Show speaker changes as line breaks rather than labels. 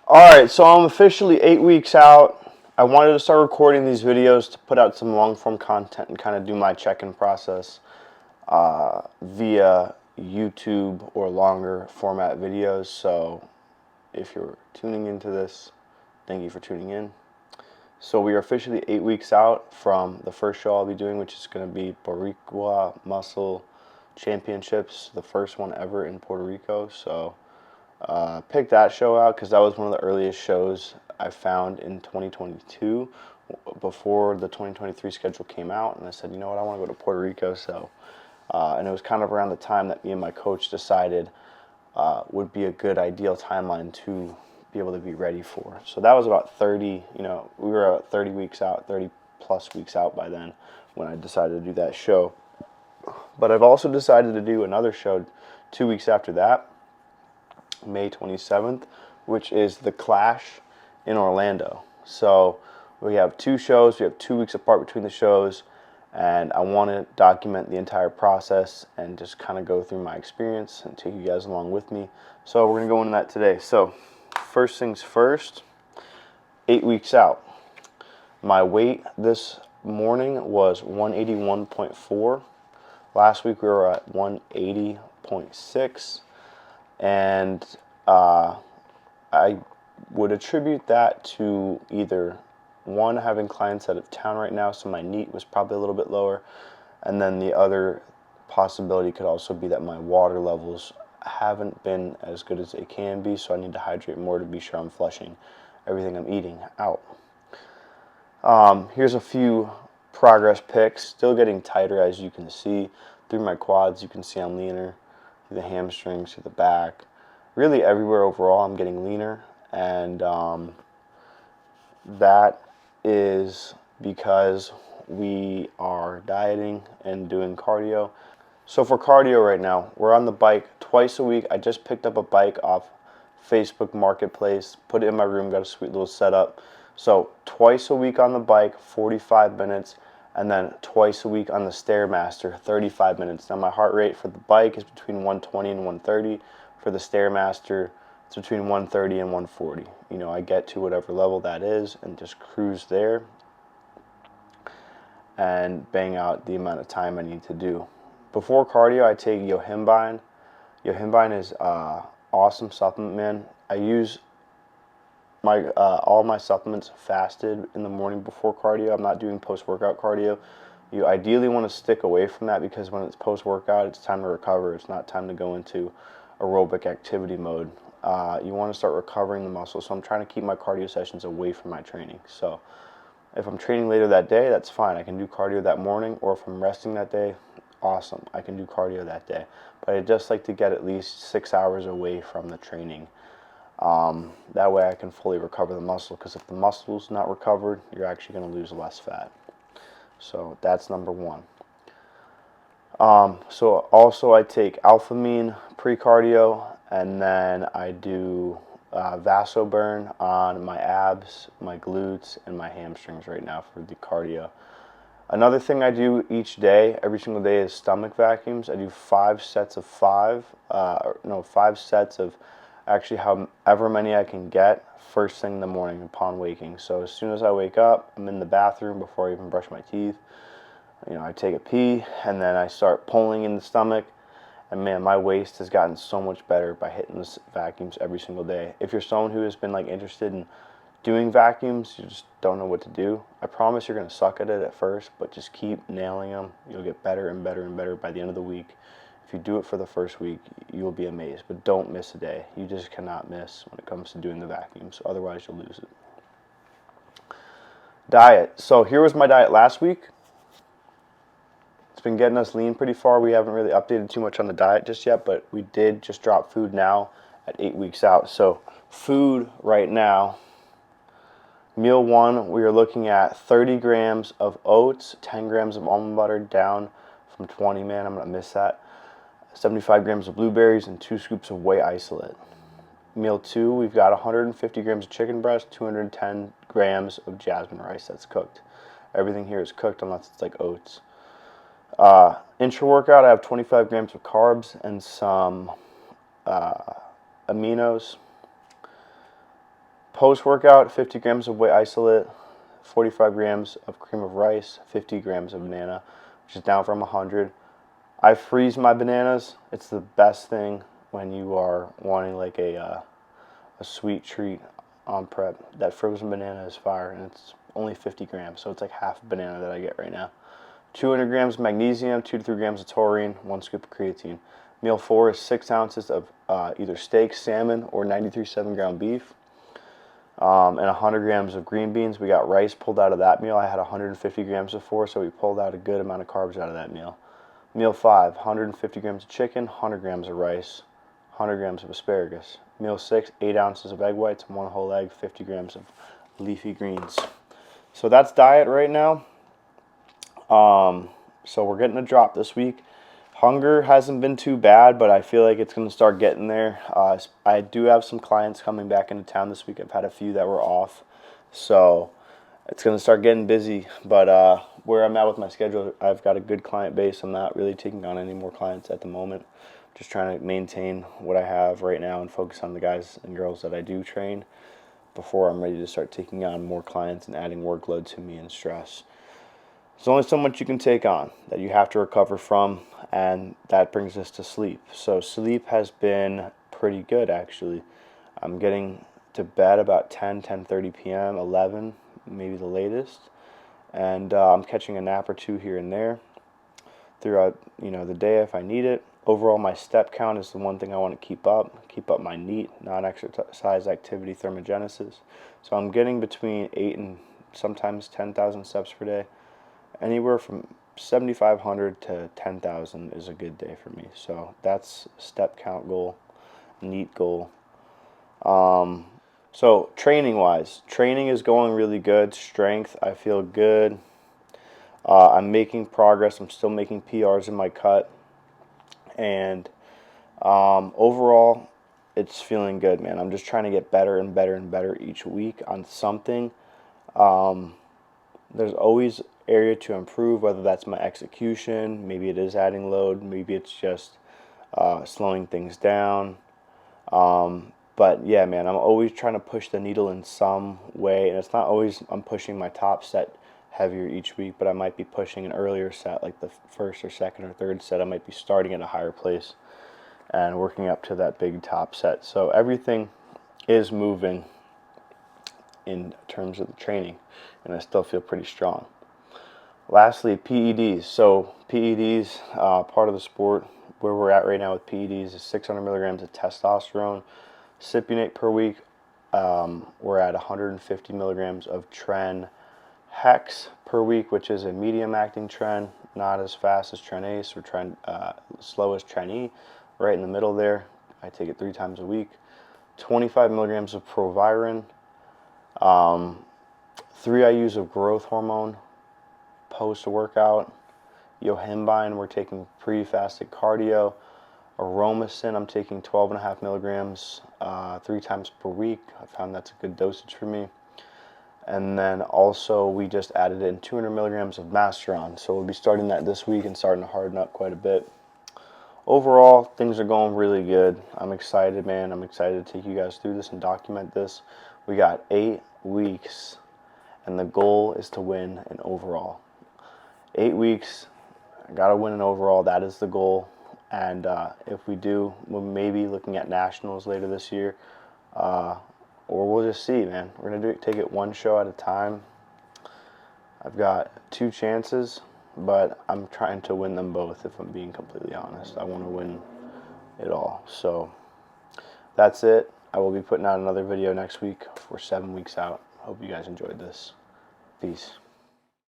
Alright, so I'm officially 8 weeks out. I wanted to start recording these videos to put out some long form content and kind of do my check-in process via YouTube or longer format videos. So if you're tuning into this, thank you for tuning in. So we are officially 8 weeks out from the first show I'll be doing, which is going to be Boricua Muscle Championships, the first one ever in Puerto Rico. So picked that show out because that was one of the earliest shows I found in 2022 before the 2023 schedule came out. And I said, you know what, I want to go to Puerto Rico. So, and it was kind of around the time that me and my coach decided would be a good ideal timeline to be able to be ready for. So that was about 30, we were about 30 weeks out, 30 plus weeks out by then when I decided to do that show. But I've also decided to do another show 2 weeks after that, May 27th, which is the Clash in Orlando. So we have two shows. We have 2 weeks apart between the shows, and I want to document the entire process and just kind of go through my experience and take you guys along with me. So we're going to go into that today. So first things first, 8 weeks out. My weight this morning was 181.4. Last week we were at 180.6. And I would attribute that to either one, having clients out of town right now, so my NEAT was probably a little bit lower, and then the other possibility could also be that my water levels haven't been as good as they can be, so I need to hydrate more to be sure I'm flushing everything I'm eating out. Here's a few progress pics. Still getting tighter, as you can see. Through my quads, you can see I'm leaner. Through the hamstrings, through the back. Really everywhere overall, I'm getting leaner. And that is because we are dieting and doing cardio. So for cardio right now, we're on the bike twice a week. I just picked up a bike off Facebook Marketplace, put it in my room, got a sweet little setup. So twice a week on the bike, 45 minutes, and then twice a week on the Stairmaster, 35 minutes. Now my heart rate for the bike is between 120 and 130. For the Stairmaster, it's between 130 and 140. I get to whatever level that is and just cruise there and bang out the amount of time I need to do. Before cardio, I take Yohimbine. Yohimbine is awesome supplement, man. I use my all my supplements fasted in the morning before cardio. I'm not doing post-workout cardio. You ideally want to stick away from that because when it's post-workout, it's time to recover. It's not time to go into aerobic activity mode. You want to start recovering the muscle. So I'm trying to keep my cardio sessions away from my training. So if I'm training later that day, that's fine. I can do cardio that morning, or if I'm resting that day, awesome. I can do cardio that day. But I just like to get at least 6 hours away from the training. That way I can fully recover the muscle, because if the muscle's not recovered, you're actually going to lose less fat. So that's number one. So also I take Alphamine pre-cardio, and then I do Vasoburn on my abs, my glutes, and my hamstrings right now for the cardio. Another thing I do each day, every single day, is stomach vacuums. I do 5 sets of 5 sets of actually however many I can get first thing in the morning upon waking. So as soon as I wake up, I'm in the bathroom before I even brush my teeth. I take a pee, and then I start pulling in the stomach, and man, my waist has gotten so much better by hitting the vacuums every single day. If you're someone who has been interested in doing vacuums, you just don't know what to do, I promise you're going to suck at it at first, but just keep nailing them. You'll get better and better and better by the end of the week. If you do it for the first week, you'll be amazed, but don't miss a day. You just cannot miss when it comes to doing the vacuums, otherwise you'll lose it. Diet. So here was my diet last week. It's been getting us lean pretty far. We haven't really updated too much on the diet just yet, but we did just drop food now at 8 weeks out. So food right now, meal one, we are looking at 30 grams of oats, 10 grams of almond butter, down from 20, man, I'm going to miss that. 75 grams of blueberries, and 2 scoops of whey isolate. Meal two, we've got 150 grams of chicken breast, 210 grams of jasmine rice that's cooked. Everything here is cooked unless it's like oats. Intra-workout, I have 25 grams of carbs and some aminos. Post-workout, 50 grams of whey isolate, 45 grams of cream of rice, 50 grams of banana, which is down from 100. I freeze my bananas. It's the best thing when you are wanting like a sweet treat on prep. That frozen banana is fire, and it's only 50 grams, so it's like half a banana that I get right now. 200 grams of magnesium, 2 to 3 grams of taurine, 1 scoop of creatine. Meal 4 is 6 ounces of either steak, salmon, or 93.7 ground beef, and 100 grams of green beans. We got rice pulled out of that meal. I had 150 grams before, so we pulled out a good amount of carbs out of that meal. Meal 5, 150 grams of chicken, 100 grams of rice, 100 grams of asparagus. Meal 6, 8 ounces of egg whites, 1 whole egg, 50 grams of leafy greens. So that's diet right now. So we're getting a drop this week. Hunger hasn't been too bad, but I feel like it's going to start getting there. I do have some clients coming back into town this week. I've had a few that were off, so it's going to start getting busy. But where I'm at with my schedule, I've got a good client base. I'm not really taking on any more clients at the moment. Just trying to maintain what I have right now and focus on the guys and girls that I do train before I'm ready to start taking on more clients and adding workload to me and stress. There's only so much you can take on that you have to recover from, and that brings us to sleep. So sleep has been pretty good, actually. I'm getting to bed about 10:30 p.m., 11, maybe the latest, and I'm catching a nap or two here and there throughout the day if I need it. Overall, my step count is the one thing I want to keep up my NEAT, non-exercise activity thermogenesis. So I'm getting between 8 and sometimes 10,000 steps per day. Anywhere from 7,500 to 10,000 is a good day for me. So that's step count goal, NEAT goal. So training-wise, training is going really good. Strength, I feel good. I'm making progress. I'm still making PRs in my cut. And overall, it's feeling good, man. I'm just trying to get better and better and better each week on something. There's always area to improve, whether that's my execution, maybe it is adding load, maybe it's just slowing things down. But yeah, man, I'm always trying to push the needle in some way, and it's not always I'm pushing my top set heavier each week, but I might be pushing an earlier set, like the first or second or third set. I might be starting at a higher place and working up to that big top set. So everything is moving in terms of the training, and I still feel pretty strong. Lastly, PEDs. So PEDs, part of the sport. Where we're at right now with PEDs is 600 milligrams of testosterone, cypionate per week. We're at 150 milligrams of tren hex per week, which is a medium-acting tren, not as fast as tren ace or tren slow as tren e, right in the middle there. I take it 3 times a week. 25 milligrams of proviron, 3 IUs of growth hormone post-workout. Yohimbine, we're taking pre-fasted cardio. Aromasin, I'm taking 12.5 milligrams 3 times per week. I found that's a good dosage for me. And then also we just added in 200 milligrams of Masteron. So we'll be starting that this week and starting to harden up quite a bit. Overall, things are going really good. I'm excited, man. I'm excited to take you guys through this and document this. We got 8 weeks, and the goal is to win an overall. 8 weeks, I got to win an overall. That is the goal. And if we do, we'll maybe looking at nationals later this year. Or we'll just see, man. We're going to take it one show at a time. I've got 2 chances, but I'm trying to win them both, if I'm being completely honest. I want to win it all. So that's it. I will be putting out another video next week for 7 weeks out. Hope you guys enjoyed this. Peace.